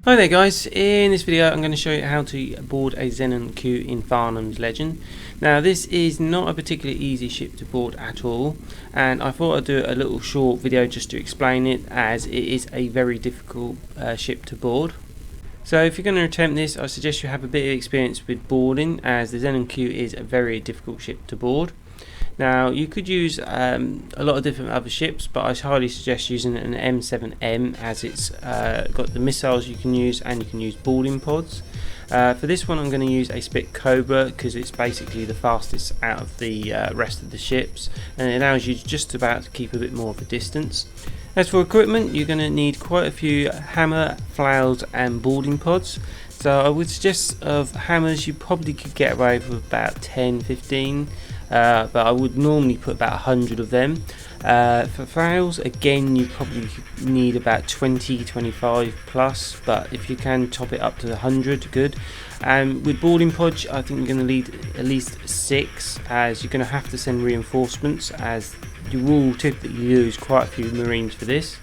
Hi there guys, in this video I'm going to show you how to board a Xenon Q in Farnham's Legend. Now this is not a particularly easy ship to board at all, and I thought I'd do a little short video just to explain it, as it is a very difficult ship to board. So if you're going to attempt this, I suggest you have a bit of experience with boarding, as the Xenon Q is a very difficult ship to board. Now you could use a lot of different other ships, but I highly suggest using an M7M, as it's got the missiles you can use, and you can use boarding pods. For this one I'm going to use a split Cobra because it's basically the fastest out of the rest of the ships, and it allows you just about to keep a bit more of a distance. As for equipment, you're going to need quite a few hammer, flails and boarding pods. So I would suggest of hammers you probably could get away with about 10-15. But I would normally put about 100 of them. For flails, again, you probably need about 20-25 plus, but if you can top it up to 100, good. And with boarding pods, I think you're going to need at least 6, as you're going to have to send reinforcements, as you will typically lose quite a few Marines for this.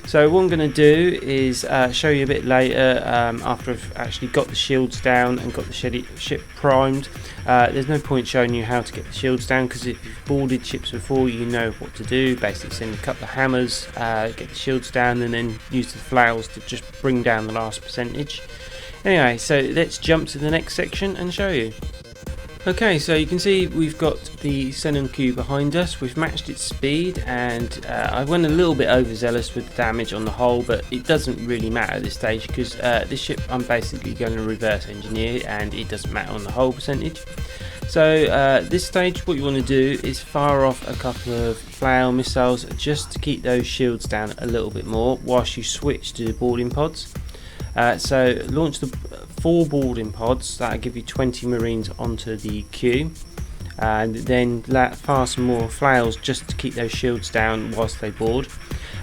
So what I'm going to do is show you a bit later, after I've actually got the shields down and got the ship primed. There's no point showing you how to get the shields down, because if you've boarded ships before, you know what to do. Basically send a couple of hammers, get the shields down, and then use the flails to just bring down the last percentage. Anyway, so let's jump to the next section and show you. Okay, so you can see we've got the Xenon Q behind us. We've matched its speed, and I went a little bit overzealous with the damage on the hull, but it doesn't really matter at this stage, because this ship I'm basically going to reverse engineer, and it doesn't matter on the hull percentage. So this stage, what you want to do is fire off a couple of flail missiles just to keep those shields down a little bit more whilst you switch to the boarding pods. So launch the 4 boarding pods, that'll give you 20 Marines onto the Q, and then fire some more flails just to keep those shields down whilst they board.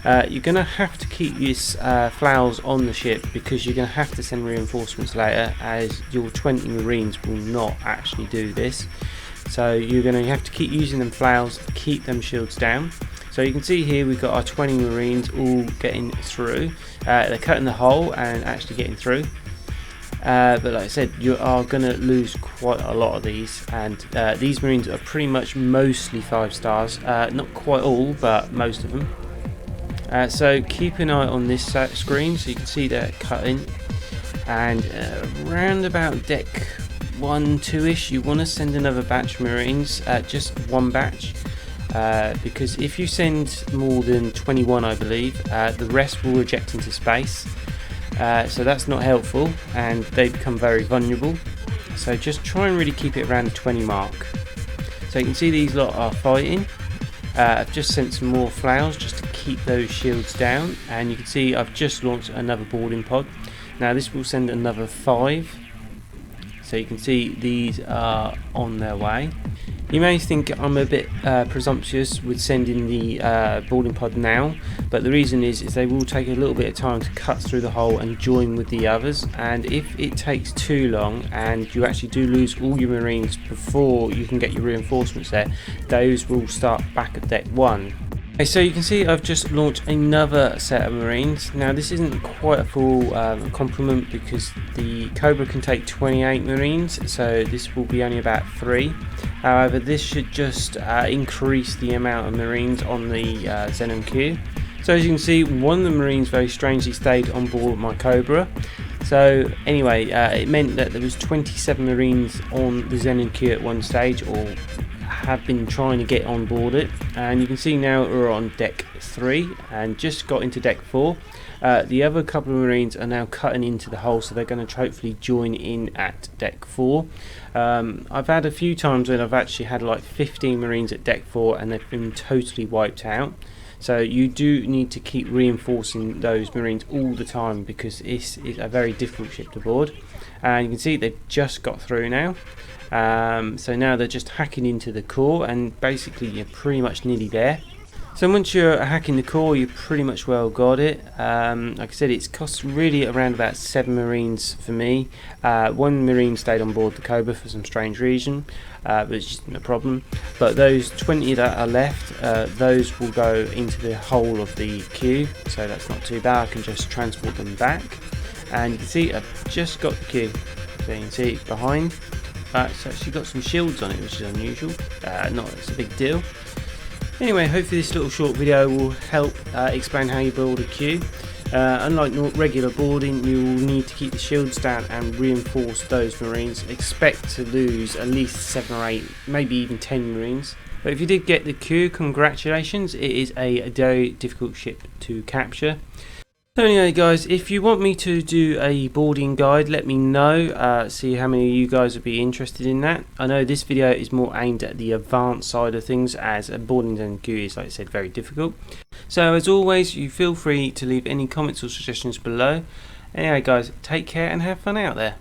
You're going to have to keep these flails on the ship, because you're going to have to send reinforcements later, as your 20 Marines will not actually do this. So you're going to have to keep using them flails to keep them shields down. So you can see here we've got our 20 Marines all getting through. They're cutting the hull and actually getting through. But like I said, you are going to lose quite a lot of these, and these Marines are pretty much mostly 5 stars. Not quite all, but most of them. So keep an eye on this screen, so you can see they're cutting. And around about deck 1-2ish, you want to send another batch of Marines, just one batch. Because if you send more than 21, I believe, the rest will reject into space. So that's not helpful, and they become very vulnerable. So just try and really keep it around the 20 mark. So you can see these lot are fighting. I've just sent some more flails just to keep those shields down, and you can see I've just launched another boarding pod. Now this will send another 5. So you can see these are on their way. You may think I'm a bit presumptuous with sending the boarding pod now, but the reason is they will take a little bit of time to cut through the hull and join with the others, and if it takes too long and you actually do lose all your Marines before you can get your reinforcements there, those will start back at deck 1. Okay, so you can see I've just launched another set of Marines. Now this isn't quite a full complement, because the Cobra can take 28 Marines, so this will be only about 3. However, this should just increase the amount of Marines on the Xenon Q. So as you can see, one of the Marines very strangely stayed on board my Cobra. So anyway, it meant that there was 27 Marines on the Xenon Q at one stage, or have been trying to get on board it, and you can see now we're on deck 3 and just got into deck 4. The other couple of Marines are now cutting into the hull, so they're going to hopefully join in at deck 4. I've had a few times when I've actually had like 15 Marines at deck 4 and they've been totally wiped out. So you do need to keep reinforcing those Marines all the time, because it's a very difficult ship to board. And you can see they've just got through now. So now they're just hacking into the core, and basically you're pretty much nearly there. So once you're hacking the core, you pretty much well got it. Like I said, it's cost really around about 7 Marines for me. 1 Marine stayed on board the Cobra for some strange reason, which isn't a problem. But those 20 that are left, those will go into the whole of the queue, so that's not too bad. I can just transport them back. and you can see I've just got the Q. So you can see it's behind, but it's actually got some shields on it, which is unusual. It's a big deal. Anyway, hopefully this little short video will help explain how you build a Q. Unlike regular boarding, you will need to keep the shields down and reinforce those marines. Expect to lose at least 7 or 8, maybe even 10 marines. But if you did get the Q, congratulations, it is a very difficult ship to capture. So anyway guys, if you want me to do a boarding guide, let me know, see how many of you guys would be interested in that. I know this video is more aimed at the advanced side of things, as a boarding Xenon Q is, like I said, very difficult. So as always, you feel free to leave any comments or suggestions below. Anyway guys, take care and have fun out there.